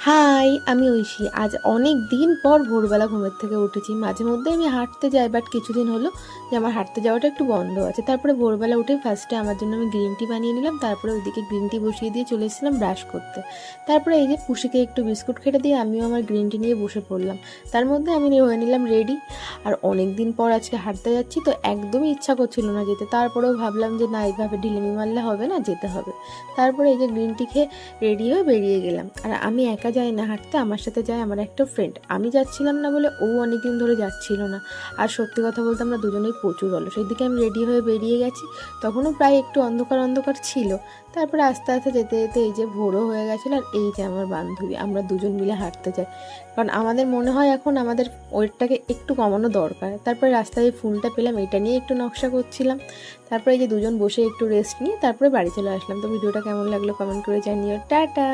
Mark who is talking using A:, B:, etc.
A: High, আমি ঐশী। আজ অনেক দিন পর ভোরবেলা ঘুমের থেকে উঠেছি। মাঝে মধ্যে আমি হাঁটতে যাই, বাট কিছুদিন হলো যে আমার হাঁটতে যাওয়াটা একটু বন্ধ আছে। তারপরে ভোরবেলা উঠে ফার্স্টে আমার জন্য আমি গ্রিন টি বানিয়ে নিলাম, তারপরে ওইদিকে গ্রিন টি বসিয়ে দিয়ে চলে এসেছিলাম ব্রাশ করতে। তারপরে এই যে পুষিকে একটু বিস্কুট খেতে দিয়ে আমিও আমার গ্রিন টি নিয়ে বসে পড়লাম। তার মধ্যে আমি হয়ে নিলাম রেডি। আর অনেক দিন পর আজকে হাঁটতে যাচ্ছি, তো একদমই ইচ্ছা করছিল না যেতে। তারপরেও ভাবলাম যে না, এইভাবে ঢিলেমি মারলে হবে না, যেতে হবে। তারপরে এই যে গ্রিন টি খেয়ে রেডি হয়ে বেরিয়ে গেলাম। আর আমি একা যাই না হাঁটতে, আমার সাথে যায় আমার একটা ফ্রেন্ড। আমি যাচ্ছিলাম না বলে ও অনেকদিন ধরে যাচ্ছিল না। আর সত্যি কথা বলতে আমরা দুজনেই প্রচুর অলস। সেদিকে আমি রেডি হয়ে বেরিয়ে গেছি, তখনও প্রায় একটু অন্ধকার অন্ধকার ছিল। তারপরে আস্তে আস্তে যেতে যেতে এই যে ভোরও হয়ে গেছিলো। আর এই যে আমার বান্ধবী, আমরা দুজন মিলে হাঁটতে যাই, কারণ আমাদের মনে হয় এখন আমাদের ওয়েটটাকে একটু কমানো দরকার। তারপরে রাস্তায় এই ফুলটা পেলাম, এটা নিয়ে একটু নকশা করছিলাম। তারপরে এই যে দুজন বসে একটু রেস্ট নিয়ে তারপরে বাড়ি চলে আসলাম। তো ভিডিওটা কেমন লাগলো কমেন্ট করে জানিও। টাটা।